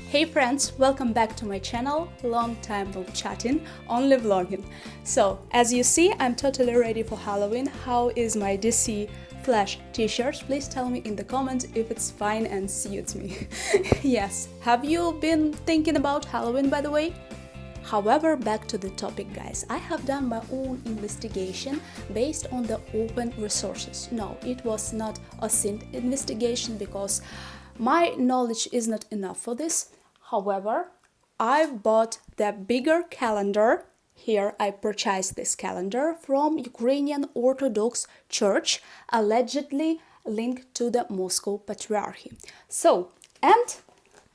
Hey friends, welcome back to my channel. Long time no chatting, only vlogging. So, as you see, I'm totally ready for Halloween. How is my DC Flash t-shirt? Please tell me in the comments if it's fine and suits me. Yes, have you been thinking about Halloween, by the way? However, back to the topic, guys. I have done my own investigation based on the open resources. No, it was not a synth investigation because my knowledge is not enough for this. However, I bought the bigger calendar. Here I purchased this calendar from Ukrainian Orthodox Church, allegedly linked to the Moscow Patriarchate. So, and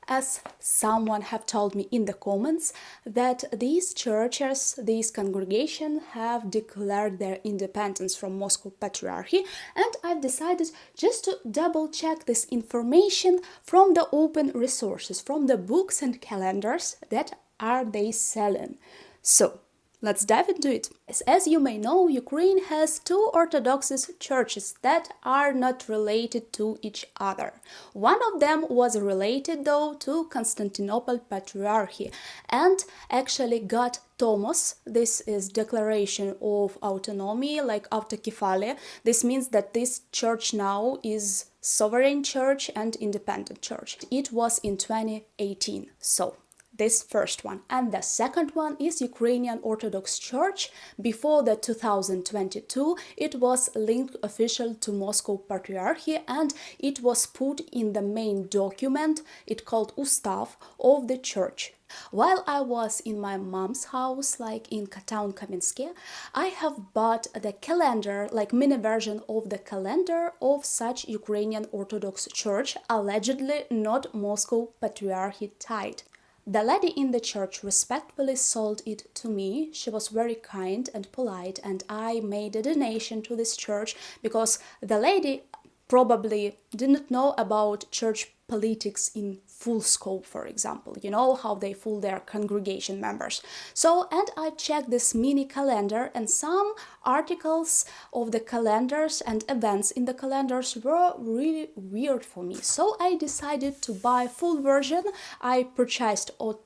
as someone have told me in the comments that these churches, these congregations have declared their independence from Moscow Patriarchate, and I've decided just to double check this information from the open resources, from the books and calendars that are they selling. So let's dive into it. As you may know, Ukraine has two Orthodox churches that are not related to each other. One of them was related though to Constantinople Patriarchy and actually got Tomos. This is declaration of autonomy, like autokephalia. This means that this church now is sovereign church and independent church. It was in 2018. So this first one. And the second one is Ukrainian Orthodox Church. Before the 2022, it was linked official to Moscow Patriarchate and it was put in the main document, it called Ustav of the church. While I was in my mom's house, like in town Kamenske, I have bought the calendar, like mini version of the calendar of such Ukrainian Orthodox Church, allegedly not Moscow Patriarchate tied. The lady in the church respectfully sold it to me. She was very kind and polite, and I made a donation to this church because the lady probably didn't know about church politics in full scope, for example. You know how they fool their congregation members. So, and I checked this mini calendar, and some articles of the calendars and events in the calendars were really weird for me. So I decided to buy full version. I purchased on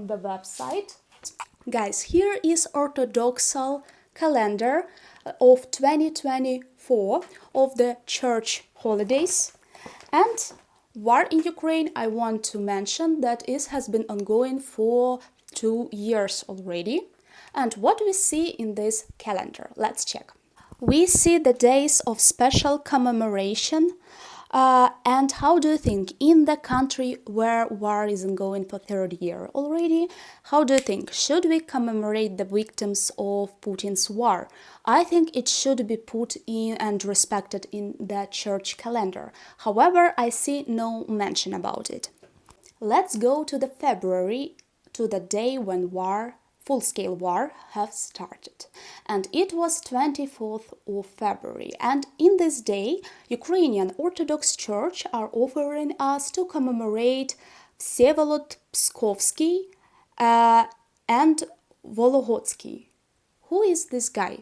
the website. Guys, here is orthodoxal calendar of 2024 of the church holidays. And war in Ukraine, I want to mention that it has been ongoing for 2 years already. And what we see in this calendar, let's check. We see the days of special commemoration. And how do you think, in the country where war is ongoing for 3rd year already, how do you think, should we commemorate the victims of Putin's war? I think it should be put in and respected in the church calendar. However, I see no mention about it. Let's go to the February, to the day when full-scale war has started, and it was 24th of February, and in this day Ukrainian Orthodox Church are offering us to commemorate Vsevolod Pskovsky and Volогодsky. Who is this guy?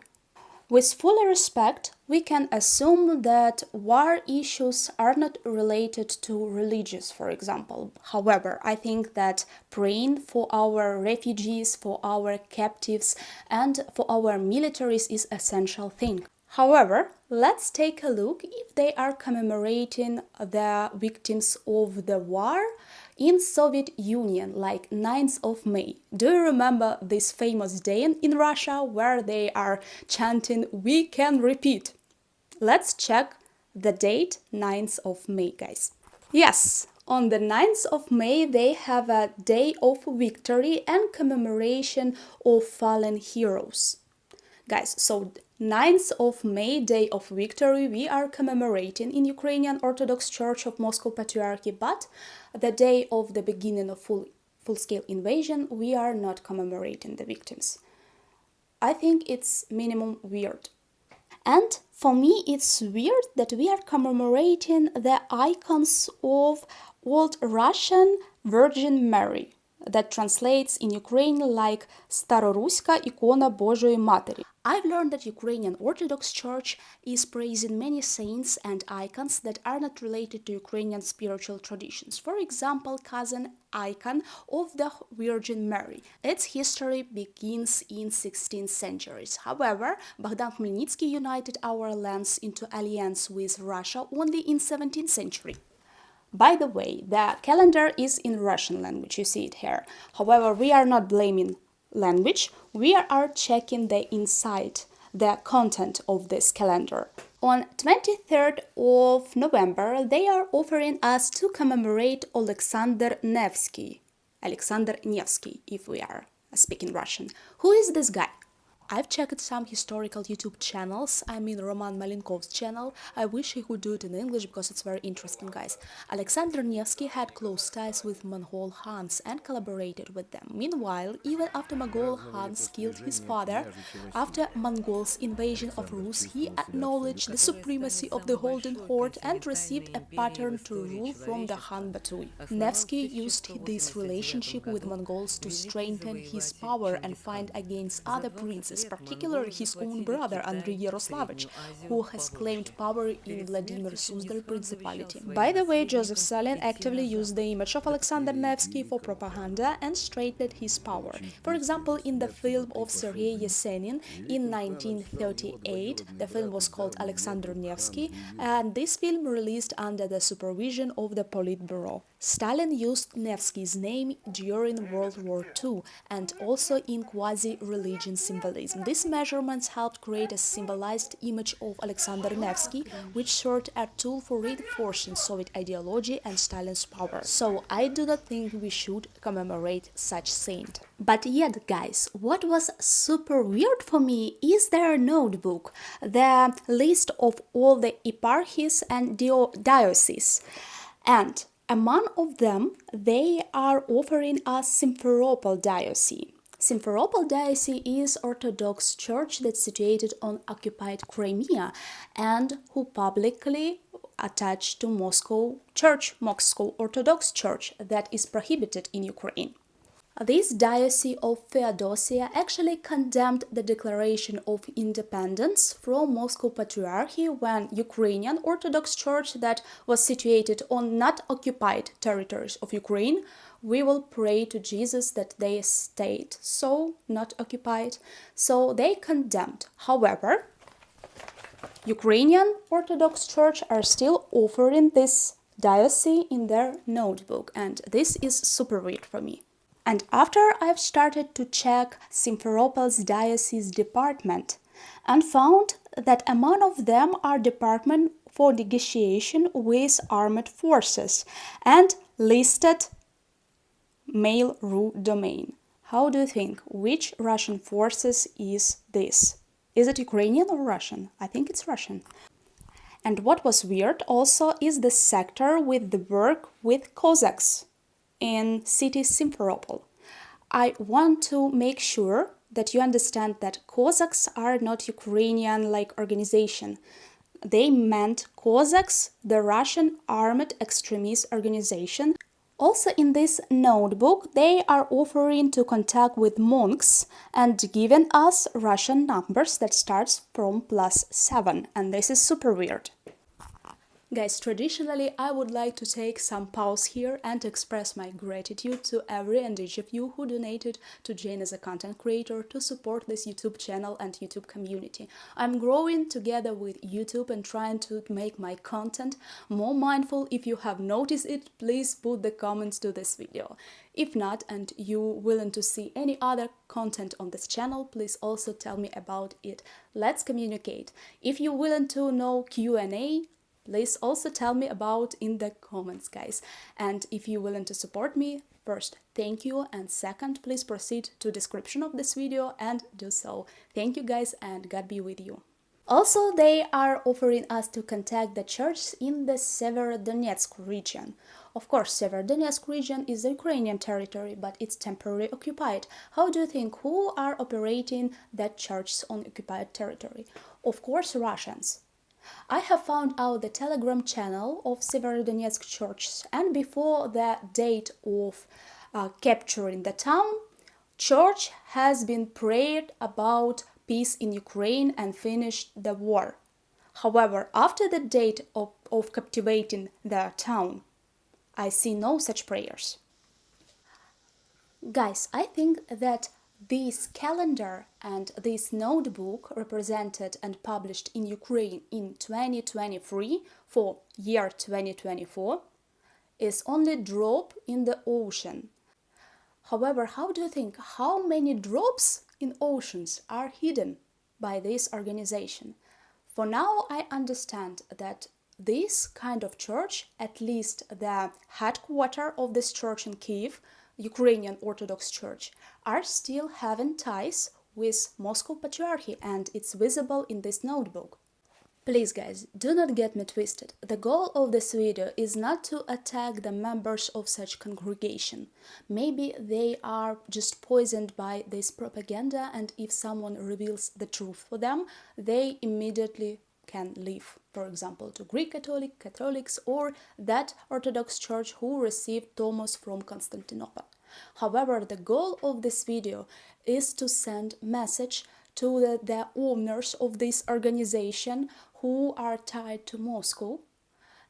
With full respect, we can assume that war issues are not related to religious, for example. However, I think that praying for our refugees, for our captives, and for our militaries is an essential thing. However, let's take a look if they are commemorating the victims of the war in Soviet Union, like 9th of May. Do you remember this famous day in Russia where they are chanting, "We can repeat"? Let's check the date, 9th of May, guys. Yes, on the 9th of May they have a day of victory and commemoration of fallen heroes. Guys, so 9th of May, Day of Victory, we are commemorating in Ukrainian Orthodox Church of Moscow Patriarchate, but the day of the beginning of full-scale invasion, we are not commemorating the victims. I think it's minimum weird. And for me, it's weird that we are commemorating the icons of old Russian Virgin Mary. that translates in Ukrainian like Staroruська ікона Божої Матері. I've learned that Ukrainian Orthodox Church is praising many saints and icons that are not related to Ukrainian spiritual traditions. For example, cousin icon of the Virgin Mary. Its history begins in 16th centuries. However, Bogdan Khmelnytsky united our lands into alliance with Russia only in 17th century. By the way, the calendar is in Russian language, you see it here. However, we are not blaming language, we are checking the inside, the content of this calendar. On 23rd of November, they are offering us to commemorate Alexander Nevsky, if we are speaking Russian. Who is this guy? I've checked some historical YouTube channels, I mean Roman Malenkov's channel. I wish he could do it in English because it's very interesting, guys. Alexander Nevsky had close ties with Mongol Khans and collaborated with them. Meanwhile, even after Mongol Khans killed his father, after Mongols' invasion of Rus, he acknowledged the supremacy of the Golden Horde and received a pattern to rule from the Khan Batui. Nevsky used this relationship with Mongols to strengthen his power and fight against other princes, particularly his own brother Andrei Yaroslavich, who has claimed power in Vladimir Suzdal Principality. By the way, Joseph Stalin actively used the image of Alexander Nevsky for propaganda and strengthened his power. For example, in the film of Sergei Yesenin in 1938, the film was called Alexander Nevsky, and this film released under the supervision of the Politburo. Stalin used Nevsky's name during World War II and also in quasi-religion symbolism. These measurements helped create a symbolized image of Alexander Nevsky, which served as a tool for reinforcing Soviet ideology and Stalin's power. So I do not think we should commemorate such saint. But yet, guys, what was super weird for me is their notebook, the list of all the eparchies and dioceses. And among of them, they are offering us Simferopol Diocese. Simferopol Diocese is Orthodox Church that's situated on occupied Crimea and who publicly attached to Moscow Church, Moscow Orthodox Church, that is prohibited in Ukraine. This Diocese of Feodosia actually condemned the declaration of independence from Moscow Patriarchate when Ukrainian Orthodox Church that was situated on not occupied territories of Ukraine, we will pray to Jesus that they stayed so not occupied. So they condemned. However, Ukrainian Orthodox Church are still offering this diocese in their notebook, and this is super weird for me. And after I've started to check Simferopol's diocese department and found that among of them are department for negotiation with armed forces and listed Mail.ru domain. How do you think? Which Russian forces is this? Is it Ukrainian or Russian? I think it's Russian. And what was weird also is the sector with the work with Cossacks in city Simferopol. I want to make sure that you understand that Cossacks are not Ukrainian-like organization. They meant Cossacks, the Russian armed extremist organization. Also in this notebook, they are offering to contact with monks and giving us Russian numbers that starts from +7, and this is super weird. Guys, traditionally, I would like to take some pause here and express my gratitude to every and each of you who donated to Jane as a content creator to support this YouTube channel and YouTube community. I'm growing together with YouTube and trying to make my content more mindful. If you have noticed it, please put the comments to this video. If not, and you willing to see any other content on this channel, please also tell me about it. Let's communicate. If you're willing to know Q&A, please also tell me about in the comments, guys. And if you're willing to support me, first, thank you, and second, please proceed to description of this video and do so. Thank you, guys, and God be with you. Also, they are offering us to contact the church in the Severodonetsk region. Of course, Severodonetsk region is a Ukrainian territory, but it's temporarily occupied. How do you think who are operating that church on occupied territory? Of course, Russians. I have found out the Telegram channel of Severodonetsk Church, and before the date of capturing the town, church has been prayed about peace in Ukraine and finished the war. However, after the date of captivating the town, I see no such prayers. Guys, I think that this calendar and this notebook represented and published in Ukraine in 2023 for year 2024 is only a drop in the ocean. However, how do you think how many drops in oceans are hidden by this organization? For now, I understand that this kind of church, at least the headquarters of this church in Kiev, Ukrainian Orthodox Church, are still having ties with Moscow Patriarchate, and it's visible in this notebook. Please guys, do not get me twisted. The goal of this video is not to attack the members of such congregation. Maybe they are just poisoned by this propaganda, and if someone reveals the truth for them, they immediately can leave, for example, to Greek Catholics, or that Orthodox Church who received Thomas from Constantinople. However, the goal of this video is to send message to the owners of this organization who are tied to Moscow,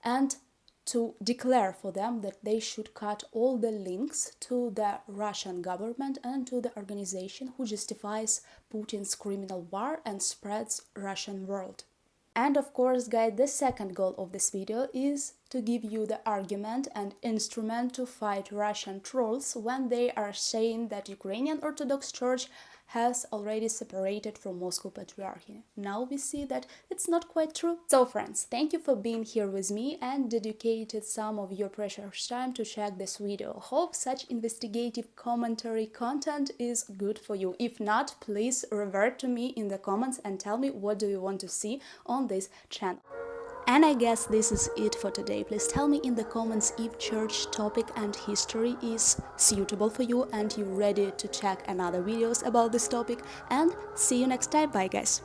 and to declare for them that they should cut all the links to the Russian government and to the organization who justifies Putin's criminal war and spreads Russian world. And of course, guys, the second goal of this video is to give you the argument and instrument to fight Russian trolls when they are saying that Ukrainian Orthodox Church has already separated from Moscow Patriarchate. Now we see that it's not quite true. So friends, thank you for being here with me and dedicated some of your precious time to check this video. Hope such investigative commentary content is good for you. If not, please revert to me in the comments and tell me what do you want to see on this channel. And I guess this is it for today. Please tell me in the comments if church topic and history is suitable for you and you're ready to check another videos about this topic. And see you next time. Bye guys.